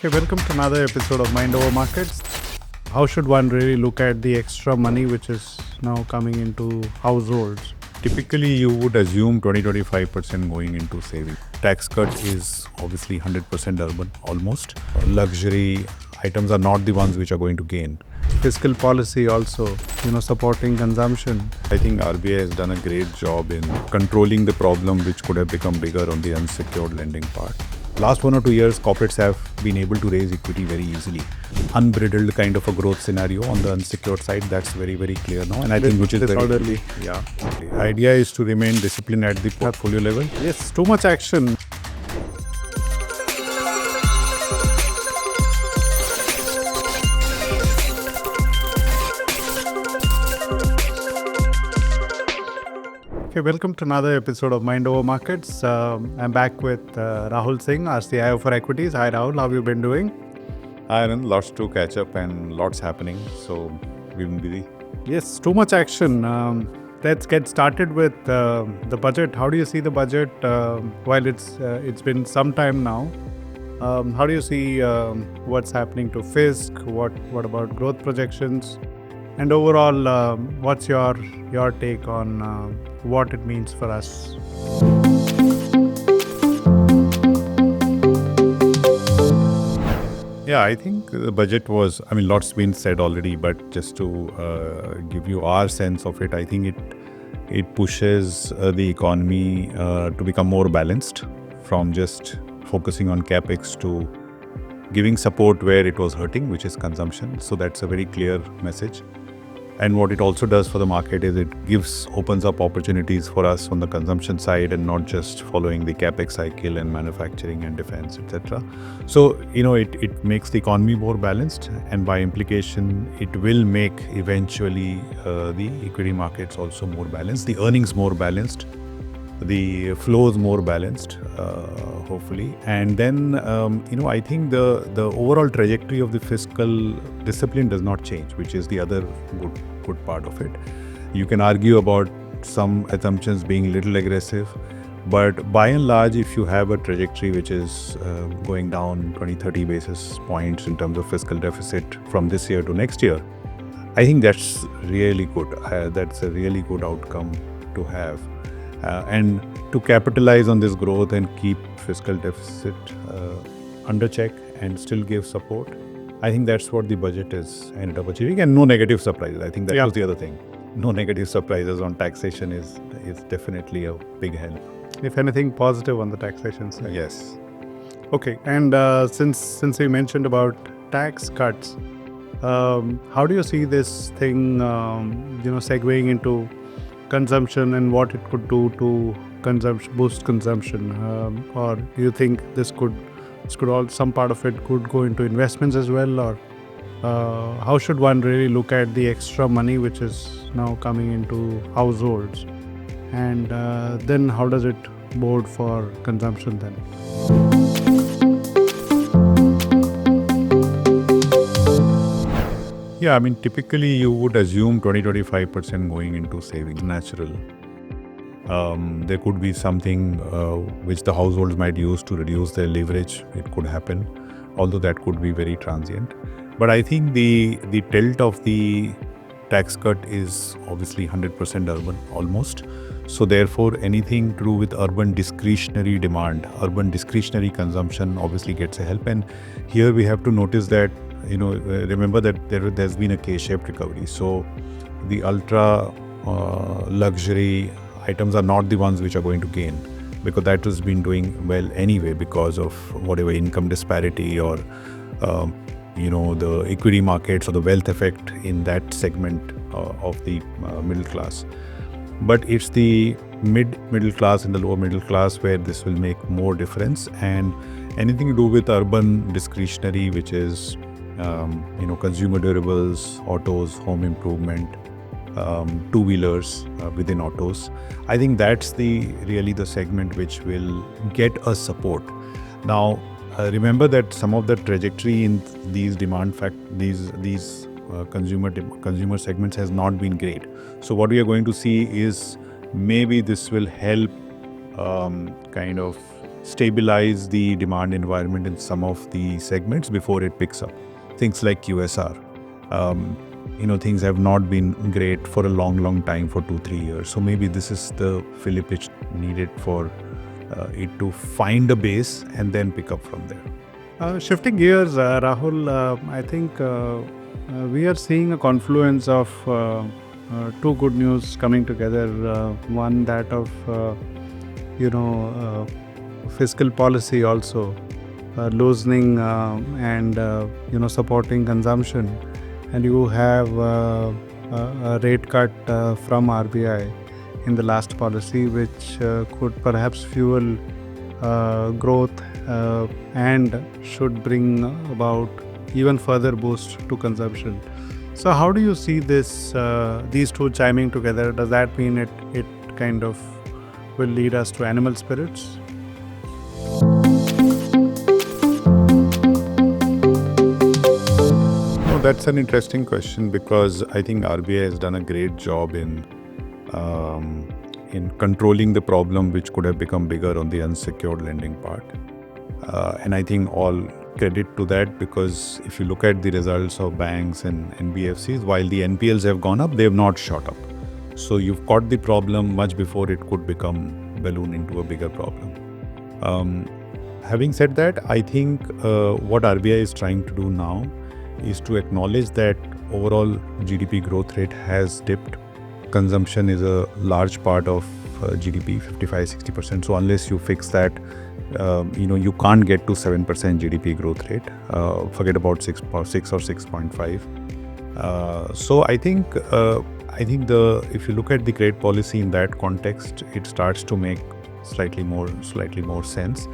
Okay, welcome to another episode of Mind Over Markets. How should one really look at the extra money which is now coming into households? Typically, you would assume 20-25% going into saving. Tax cut is obviously 100% urban, almost. Luxury items are not the ones which are going to gain. Fiscal policy also, supporting consumption. I think RBI has done a great job in controlling the problem which could have become bigger on the unsecured lending part. Last 1 or 2 years, corporates have been able to raise equity very easily. Unbridled kind of a growth scenario on the unsecured side, that's very, very clear now. And I think which is very orderly. Yeah. The idea is to remain disciplined at the portfolio level. Yes, too much action. Okay, welcome to another episode of Mind Over Markets. I'm back with Rahul Singh, our CIO for Equities. Hi Rahul, how have you been doing? Hi Anand, lots to catch up and lots happening, so we've been busy. Yes, too much action. Let's get started with the budget. How do you see the budget? While it's been some time now, how do you see what's happening to Fisc? What about growth projections? And overall, what's your take on what it means for us? Yeah, I think the budget was, lots been said already, but just to give you our sense of it, I think it pushes the economy to become more balanced from just focusing on capex to giving support where it was hurting, which is consumption. So that's a very clear message. And what it also does for the market is it opens up opportunities for us on the consumption side and not just following the capex cycle and manufacturing and defense, etc. So, it makes the economy more balanced, and by implication, it will make eventually the equity markets also more balanced, the earnings more balanced, the flows more balanced, hopefully. And then, I think the overall trajectory of the fiscal discipline does not change, which is the other good part of it. You can argue about some assumptions being a little aggressive, but by and large, if you have a trajectory which is going down 20-30 basis points in terms of fiscal deficit from this year to next year, I think that's really good. That's a really good outcome to have. And to capitalize on this growth and keep fiscal deficit under check and still give support, I think that's what the budget is ended up achieving. And no negative surprises. I think that was the other thing. No negative surprises on taxation is definitely a big help. If anything, positive on the taxation side. Yes. Okay, and since you mentioned about tax cuts, how do you see this thing, segueing into consumption and what it could do to boost consumption, or do you think this could all, some part of it could go into investments as well, or how should one really look at the extra money which is now coming into households, and then how does it bode for consumption then? Yeah, typically you would assume 20-25% going into savings, natural. There could be something which the households might use to reduce their leverage. It could happen, although that could be very transient. But I think the tilt of the tax cut is obviously 100% urban, almost. So therefore, anything to do with urban discretionary demand, urban discretionary consumption obviously gets a help. And here we have to notice that, remember that there's been a K-shaped recovery. So the ultra luxury items are not the ones which are going to gain, because that has been doing well anyway because of whatever income disparity or the equity markets or the wealth effect in that segment of the middle class. But it's the middle class and the lower middle class where this will make more difference. And anything to do with urban discretionary, which is consumer durables, autos, home improvement, two-wheelers within autos. I think that's really the segment which will get us support. Now, remember that some of the trajectory in these these consumer segments has not been great. So what we are going to see is maybe this will help kind of stabilize the demand environment in some of the segments before it picks up. Things like QSR. Things have not been great for a long time, for 2-3 years. So maybe this is the fillip which needed for it to find a base and then pick up from there. Shifting gears, Rahul, I think we are seeing a confluence of two good news coming together. One, that of fiscal policy also loosening and supporting consumption, and you have a rate cut from RBI in the last policy, which could perhaps fuel growth and should bring about even further boost to consumption. So how do you see this these two chiming together? Does that mean it kind of will lead us to animal spirits? No, that's an interesting question, because I think RBI has done a great job in controlling the problem, which could have become bigger on the unsecured lending part. And I think all credit to that, because if you look at the results of banks and NBFCs, while the NPLs have gone up, they have not shot up. So you've caught the problem much before it could become balloon into a bigger problem. Having said that, I think what RBI is trying to do now is to acknowledge that overall GDP growth rate has dipped. Consumption is a large part of GDP, 55-60%. So unless you fix that, you can't get to 7% GDP growth rate. Forget about 6 or 6.5. So I think if you look at the credit policy in that context, it starts to make slightly more sense.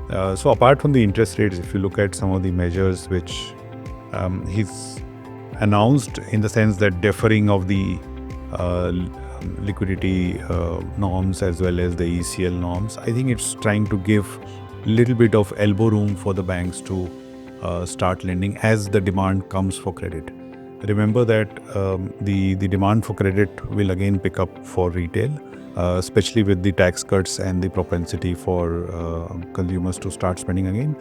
So apart from the interest rates, if you look at some of the measures which he's announced, in the sense that deferring of the liquidity norms as well as the ECL norms, I think it's trying to give little bit of elbow room for the banks to start lending as the demand comes for credit. Remember that the demand for credit will again pick up for retail, especially with the tax cuts and the propensity for consumers to start spending again.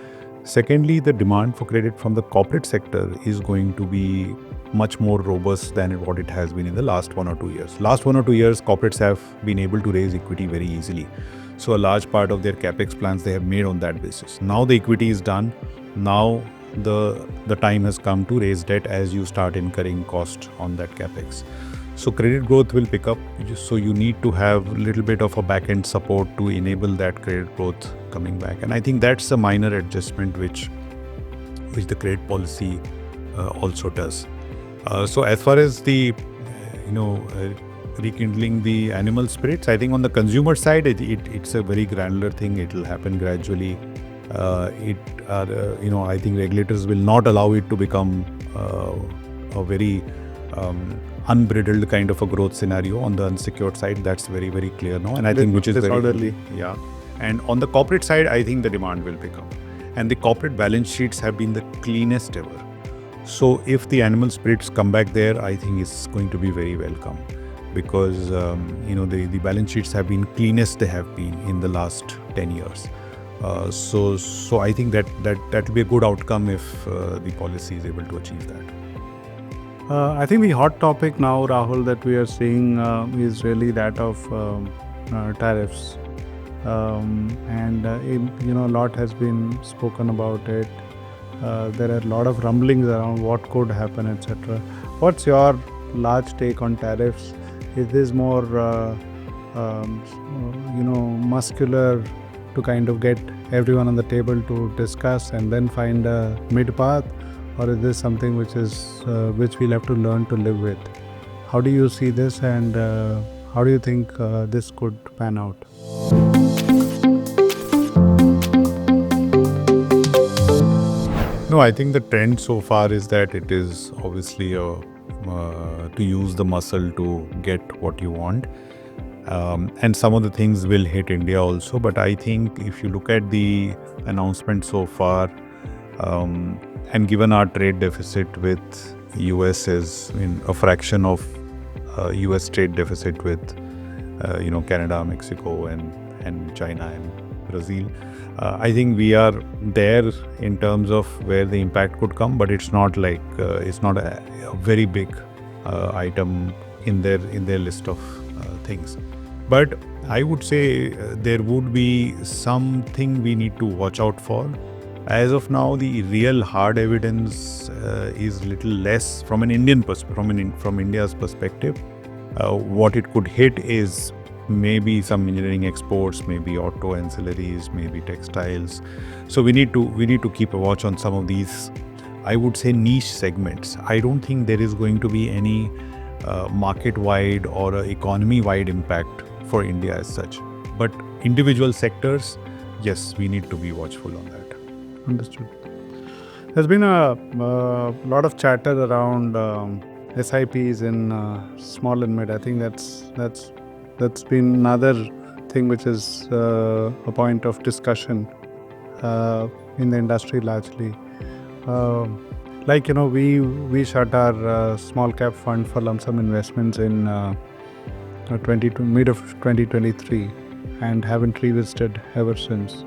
Secondly, the demand for credit from the corporate sector is going to be much more robust than what it has been in the last 1 or 2 years. Last 1 or 2 years, corporates have been able to raise equity very easily. So a large part of their capex plans they have made on that basis. Now the equity is done. Now the time has come to raise debt as you start incurring cost on that capex. So credit growth will pick up. So you need to have a little bit of a back-end support to enable that credit growth coming back. And I think that's a minor adjustment which the credit policy also does. So as far as the rekindling the animal spirits, I think on the consumer side it's a very granular thing. It will happen gradually. I think regulators will not allow it to become a very unbridled kind of a growth scenario on the unsecured side. That's very, very clear now, and I think which is disorderly. Yeah. And on the corporate side, I think the demand will pick up, and the corporate balance sheets have been the cleanest ever. So if the animal spirits come back there, I think it's going to be very welcome, because the balance sheets have been cleanest they have been in the last 10 years. So I think that will be a good outcome if the policy is able to achieve that. I think the hot topic now, Rahul, that we are seeing is really that of tariffs, and a lot has been spoken about it. There are a lot of rumblings around what could happen, etc. What's your large take on tariffs? Is this more muscular to kind of get everyone on the table to discuss and then find a mid path, or is this something which we'll have to learn to live with? How do you see this, and how do you think this could pan out? No, I think the trend so far is that it is obviously to use the muscle to get what you want. And some of the things will hit India also. But I think if you look at the announcement so far, and given our trade deficit with US is a fraction of US trade deficit with Canada, Mexico, and China Brazil. I think we are there in terms of where the impact could come, but it's not like it's not a very big item in their list of things. But I would say there would be something we need to watch out for. As of now, the real hard evidence is little less from an from India's perspective. What it could hit is maybe some engineering exports, maybe auto ancillaries, maybe textiles. So we need to keep a watch on some of these, I would say, niche segments. I don't think there is going to be any market-wide or economy-wide impact for India as such. But individual sectors, yes, we need to be watchful on that. Understood. There's been a lot of chatter around SIPs in small and mid. I think that's been another thing which is a point of discussion in the industry largely. We shut our small cap fund for lump sum investments in mid of 2023 and haven't revisited ever since.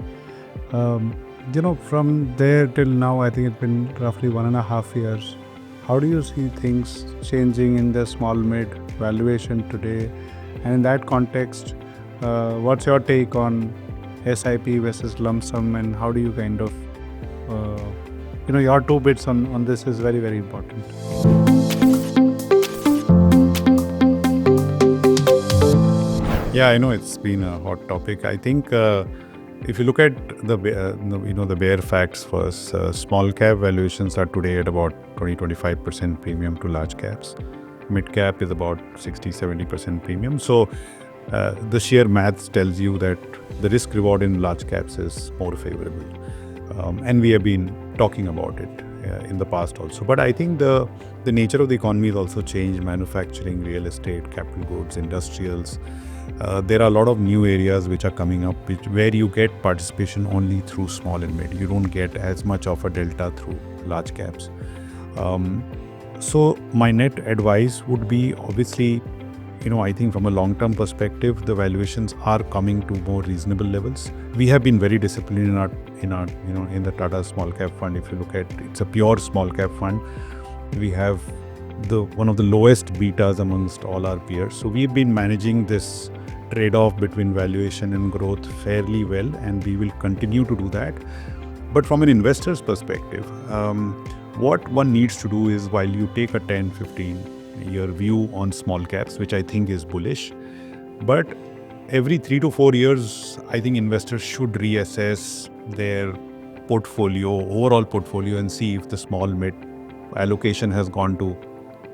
From there till now, I think it's been roughly 1.5 years. How do you see things changing in the small mid valuation today? And in that context, what's your take on SIP versus lump sum, and how do you kind of, your 2 bits on this is very, very important. Yeah, I know it's been a hot topic. I think if you look at the bare facts first, small cap valuations are today at about 20-25% premium to large caps. Mid cap is about 60-70% premium. So the sheer maths tells you that the risk reward in large caps is more favorable. And we have been talking about it in the past also. But I think the nature of the economy has also changed. Manufacturing, real estate, capital goods, industrials. There are a lot of new areas which are coming up where you get participation only through small and mid. You don't get as much of a delta through large caps. So my net advice would be, obviously, I think from a long-term perspective, the valuations are coming to more reasonable levels. We have been very disciplined in the Tata Small Cap Fund. If you look at, it's a pure small cap fund. We have one of the lowest betas amongst all our peers. So we've been managing this trade-off between valuation and growth fairly well, and we will continue to do that. But from an investor's perspective, what one needs to do is, while you take a 10-15 year view on small caps, which I think is bullish, but every 3 to 4 years, I think investors should reassess their overall portfolio, and see if the small mid allocation has gone to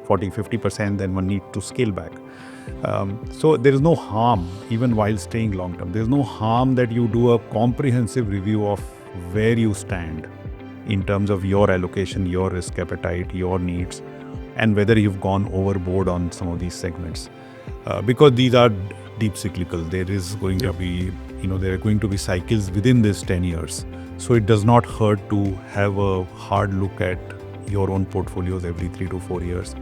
40-50%, then one needs to scale back. So there is no harm, even while staying long term, there is no harm that you do a comprehensive review of where you stand in terms of your allocation, your risk appetite, your needs, and whether you've gone overboard on some of these segments. Because these are deep cyclical. There is going to be, there are going to be cycles within this 10 years. So it does not hurt to have a hard look at your own portfolios every 3 to 4 years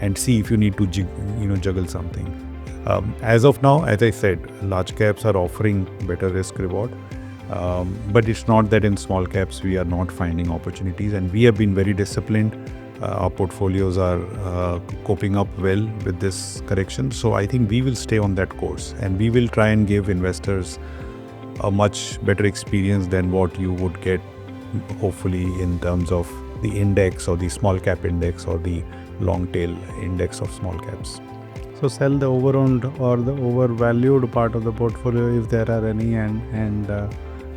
and see if you need to juggle something. As of now, as I said, large caps are offering better risk reward, but it's not that in small caps we are not finding opportunities, and we have been very disciplined. Our portfolios are coping up well with this correction. So I think we will stay on that course, and we will try and give investors a much better experience than what you would get, hopefully, in terms of the index or the small cap index or the long tail index of small caps. So sell the overowned or the overvalued part of the portfolio if there are any, and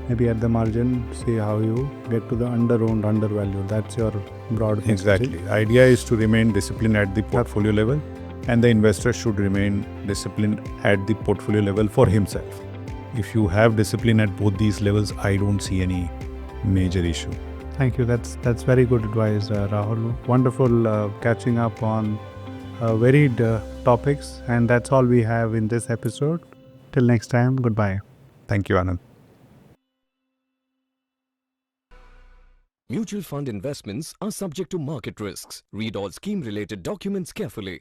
maybe at the margin see how you get to the underowned, undervalued. That's your broad message. Exactly. Idea is to remain disciplined at the portfolio level, and the investor should remain disciplined at the portfolio level for himself. If you have discipline at both these levels, I don't see any major issue. Thank you. That's very good advice, Rahul. Wonderful catching up on varied topics, and that's all we have in this episode. Till next time, goodbye. Thank you, Anand. Mutual fund investments are subject to market risks. Read all scheme-related documents carefully.